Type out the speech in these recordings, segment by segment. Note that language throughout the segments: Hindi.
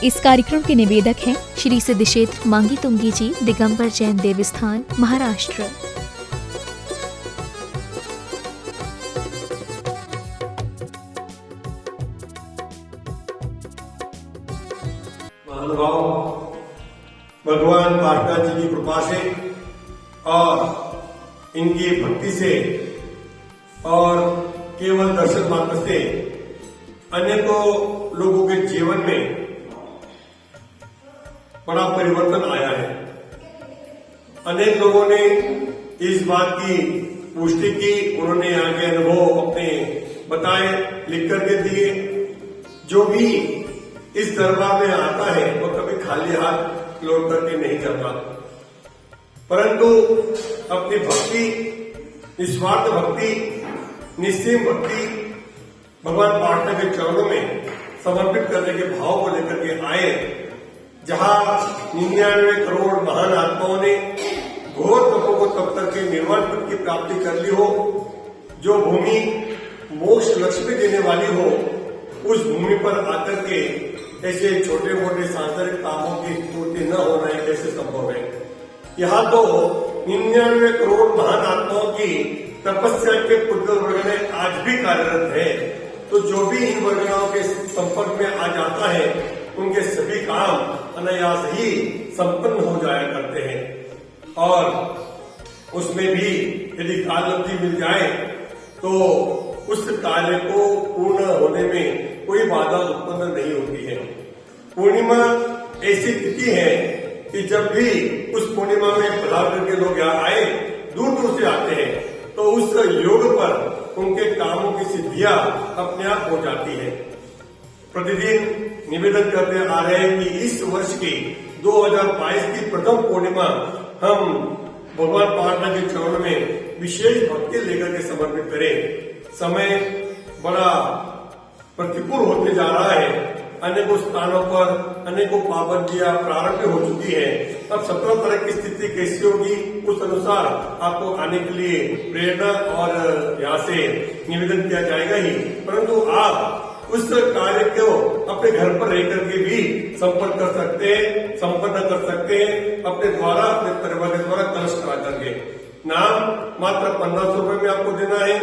इस कार्यक्रम के निवेदक हैं श्री सिद्ध क्षेत्र मांगी तुंगी जी, दिगंबर जैन देवस्थान, महाराष्ट्र। महानुभाव, भगवान पार्षद जी की कृपा से और इनकी भक्ति से और केवल दर्शन मात्र से अनेकों लोगों के जीवन में बड़ा परिवर्तन आया है। अनेक लोगों ने इस बात की पुष्टि की, उन्होंने आगे अनुभव अपने बताए, लिख करके दिए। जो भी इस दरबार में आता है वो कभी खाली हाथ लौट करके नहीं जाता, परंतु अपनी भक्ति, निस्वार्थ भक्ति, निस्सीम भक्ति भगवान पार्षद के चरणों में समर्पित करने के भाव को लेकर के आए। जहां 99 करोड़ महान आत्माओं ने घोर तपों को तप करके निर्वाण पद की प्राप्ति कर ली हो, जो भूमि मोक्ष लक्ष्मी देने वाली हो, उस भूमि पर आकर के ऐसे छोटे मोटे सांसारिक कामों की पूर्ति न होना कैसे संभव है। यहाँ तो 99 करोड़ महान आत्माओं की तपस्या के पुद्गल वर्ग में आज भी कार्यरत है। तो जो भी इन वर्गनाओं के संपर्क में आ जाता है, उनके सभी काम अनायास ही संपन्न हो जाया करते हैं। और उसमें भी यदि कालअवधि मिल जाए तो उस कार्य को पूर्ण होने में कोई बाधा उत्पन्न नहीं होती है। पूर्णिमा ऐसी तिथि है कि जब भी उस पूर्णिमा में पधार करके लोग यहाँ आए, दूर दूर से आते हैं, तो उस योग पर उनके कामों की सिद्धियां अपने आप हो जाती है। प्रतिदिन निवेदन करते आ रहे हैं कि इस वर्ष की 2022 की प्रथम पूर्णिमा हम भगवान पार्षद के चरणों में विशेष भक्ति लेकर के समर्पित करें। समय बड़ा प्रतिकूल होते जा रहा है। अनेकों स्थानों पर अनेकों पाबंदियां प्रारंभ हो चुकी है। अब 17 तरह की स्थिति कैसी होगी, उस अनुसार आपको आने के लिए प्रेरणा और यहाँ से निवेदन किया जाएगा ही, परंतु आप उस कार्य को अपने घर पर रह करके भी संपन्न कर सकते हैं, संपन्न कर सकते हैं अपने द्वारा, अपने परिवार के द्वारा कलश करा करके। नाम मात्र 1500 रुपए में आपको देना है,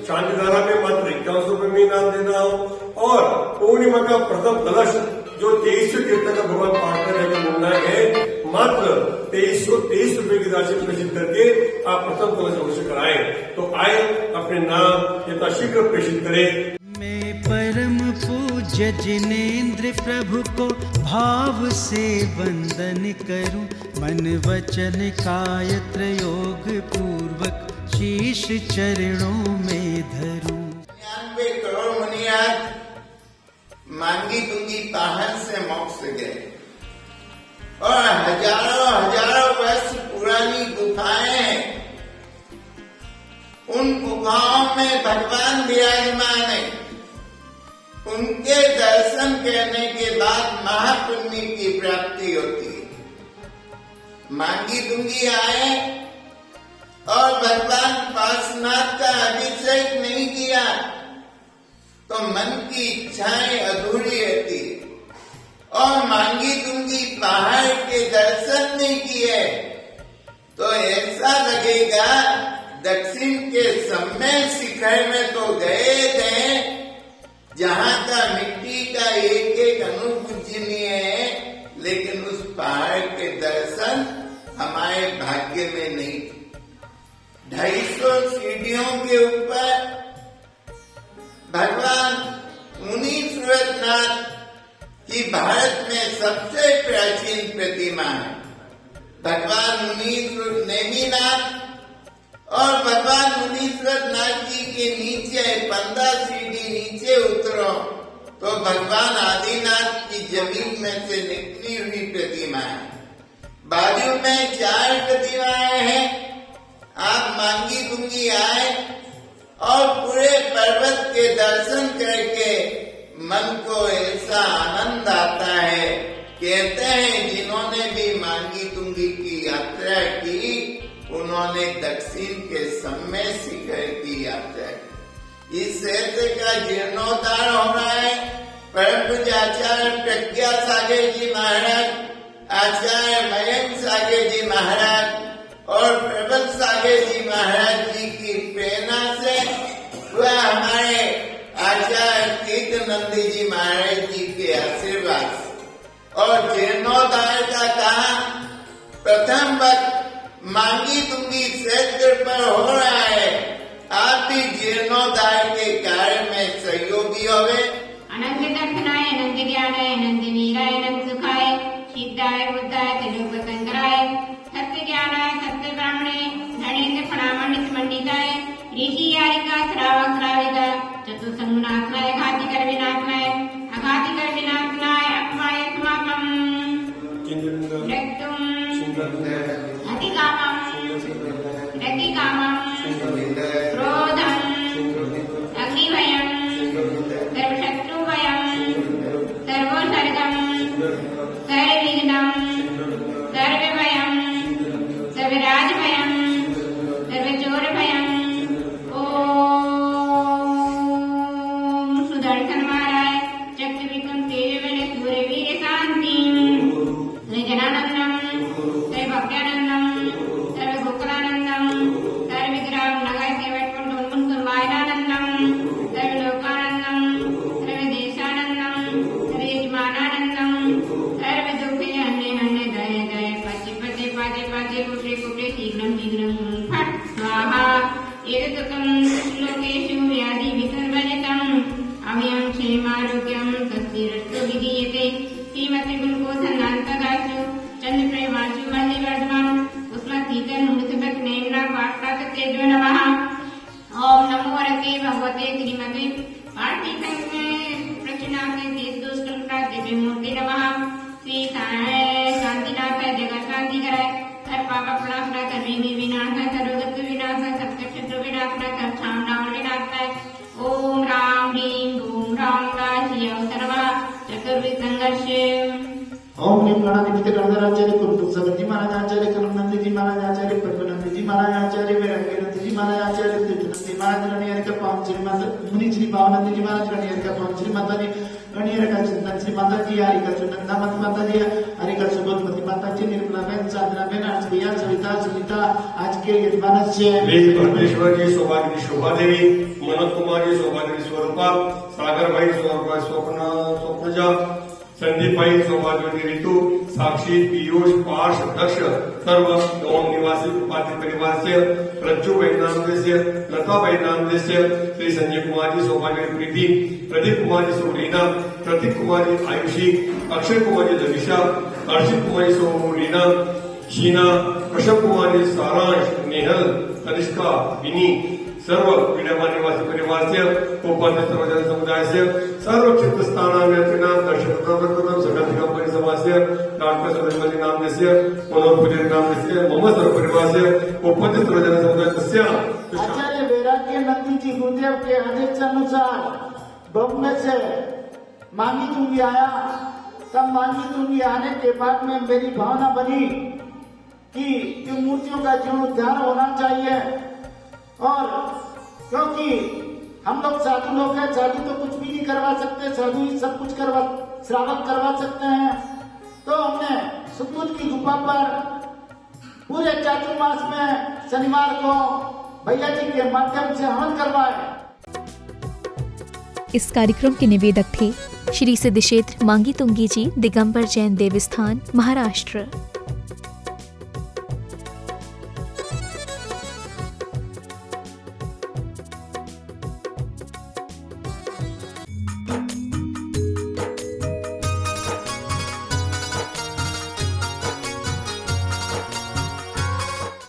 शांतिधारा में मात्र 51 रुपए में नाम देना हो, और पूर्णिमा का प्रथम कलश जो 2300 कीर्तन का भगवान पार्षद का मुन्ना है, मात्र 2323 रुपए की राशि प्रेषित करके आप प्रथम कलश अवश्य कराएं। तो आए, अपने नाम यथाशीघ्र प्रेषित करें। मैं परम पूज्य जिनेन्द्र प्रभु को भाव से वंदन करूं, मन वचन काय त्रयोग पूर्वक शीश चरणों में धरूं। 99 करोड़ मुनिया मांगी तुंगी पहाड़ से मोक्ष गए, और हजारों हजारों वर्ष पुरानी गुफाएं हैं। उन गुफाओं में भगवान विराजमान है। उनके दर्शन करने के बाद महापुण्य की प्राप्ति होती है। मांगी तुंगी आए और भगवान पार्श्वनाथ का अभिषेक नहीं किया तो मन की इच्छाएं अधूरी रहती, और मांगी तुंगी पहाड़ के दर्शन नहीं किए तो ऐसा लगेगा दक्षिण के सम्मेल शिखर में तो गए थे, जहां का मिट्टी का एक एक अणु पूजनीय है, लेकिन उस पहाड़ के दर्शन हमारे भाग्य में नहीं। 250 सीढ़ियों के ऊपर भगवान मुनीश्वरनाथ की भारत में सबसे प्राचीन प्रतिमा है। भगवान मुनीश्वर नेमिनाथ और भगवान मुनीश्वरनाथ जी के नीचे 15 सीढ़ी नीचे उतरो तो भगवान आदिनाथ की जमीन में से निकली हुई प्रतिमा है। बाजू में 4 प्रतिमाएं हैं। आप मांगी तुंगी आए और पूरे पर्वत के दर्शन करके मन को ऐसा आनंद आता है। कहते हैं जिन्होंने भी मांगी तुंगी की यात्रा की, उन्होंने दक्षिण के सम्मेल शिखर की यात्रा की। इस क्षेत्र का जीर्णोद्धार हो रहा है। परम पूज्य आचार्य प्रज्ञा सागर जी महाराज, आचार्य मयंक सागर जी महाराज और प्रबल सागर जी महाराज जी की प्रेरणा से वह हमारे आचार्य कीर्तनंदी जी महाराज जी के आशीर्वाद से और जीर्णोद्धार का कहा प्रथम वक्त मांगी तुंगी क्षेत्र पर हो रहा है। आप भी जीर्णोद्धार के कार्य में सहयोगी होवे। अनंत दर्शनाय, अनंत ज्ञानाय, अनंत वीराय, अनंत सुखाय, सिद्धाय बुद्धाय तनुपतंकराय, सत्य ज्ञानाय, सत्य ब्राह्मणे, धनेन्द्र फणामंडित मंडिताय, ऋषि यारिका श्रावक श्राविका, चतुसंगुनात्माय, घातिकर विनात्माय, अघातिकर विनात्माय, अपमाय समापम रक्तुम अधिकामम रतिकामम क्रोधम अग्निभयम सर्वशत्रुभयम सर्वोसर्गम सर्वविघ्नम सर्वभयम सर्वराजभयम सर्वचोरभयम। ओम सुदर्शन महाराज चक्रविक्रम तेजवेल सूर्यवीर शांति जनानंदम सर्वभक्त्यानंदम सर्वगोकुलानंदम सर्वविग्रह नगर केवटकुंड मायनानंदम सर्वलोकानंदम सर्वदेशानंदम सर्वयजमानानंदम सर्वदुःखे हन्ने हन्ने दये दये पति पते पादे पादे कुटे कुटे शीघ्रं शीघ्रं फट् स्वाहा। एतदुक्तं लोकेषु व्याधि विसर्वजितम् अभयं क्षेमारोग्यं तस्तिरस्तु विधीयते। श्रीमती गुणकोशनान्तदासु चन्द्रप्रेमासु वन्दे वर्धमान उष्मशीतल मुनिसुभग नेम्ना वाक्कात तेजो नमः। ओम नमो वरते भगवते श्रीमते पार्थिव प्रचनाते देश दोष कल्पना दिव्य मूर्ति नमः। श्री शांतिनाथ जगत शांति कराय, हर पाप प्रणाश कर विनाश सर्वगत विनाश सबके शत्रु विनाश कर छामनाम विनाश। ओम राम ह्रीं ओम राम राशिय सर्वा चतुर्विध संघर्ष। ओम निम गणाधिपति गणधराचार्य कुरुपुर सगत जी महाराज आचार्य करुणनंद जी महाराज आचार्य पद्मनंद जी महाराज आचार्य वैराग्यनंद जी महाराज आचार्य तीर्थनंद जी महाराज रणियर का पावन श्री माता मुनि श्री भावनंद जी महाराज रणियर का पावन श्री माता जी रणियर का चिंतन श्री माता जी हरि का चुनंदा मत माता जी हरि का सुबोधमती माता जी निर्मला बहन साधना बहन अर्चना सविता सुनीता आज के यजमान से परमेश्वर जी सौभाग्य शोभा देवी मनोज कुमार जी सौभाग्य स्वरूपा सागर भाई स्वप्नजा संदीप भाई सौभाग्यवती ऋतु साक्षी पीयूष पार्श दक्ष सर्व ओम निवासी उपाधि परिवार से प्रज्जु वैनामदेश्य लता वैनामदेश्य श्री संजय कुमार जी सौभाग्य प्रीति प्रदीप कुमार जी सोलीना प्रतीक कुमार जी आयुषी अक्षय कुमार जी लविशा अर्षित कुमार जी सोलीना शीना कश्यप कुमार जी सारांश नेहल कनिष्का विनी सर्व विद्यमान निवासी परिवार से उपाध्याय सर्वजन समुदाय से सर्व क्षेत्र स्थानांतरित दर्शक संगठन परिसमाज से डॉक्टर सुरेश नाम से मनोज पुजारी नाम से मोहम्मद सर्व परिवार से उपाध्याय सर्वजन समुदाय तस्या आचार्य वैराग्य नंदी जी गुरुदेव के आदेश अनुसार बॉम्बे से मांगी तुंगी आया। तब मांगी तुंगी आने के बाद में मेरी भावना बनी कि इन मूर्तियों का जीर्णोद्धार होना चाहिए और क्योंकि हम लोग साधु लोग हैं, साधु तो कुछ भी नहीं करवा सकते, साधु ही सब कुछ श्रावक करवा सकते हैं। तो हमने सुदूर की गुफा पर पूरे चातुर्मास में शनिवार को भैया जी के माध्यम से हवन करवाए। इस कार्यक्रम के निवेदक थे श्री सिद्धक्षेत्र मांगी तुंगी जी, दिगंबर जैन देवस्थान, महाराष्ट्र।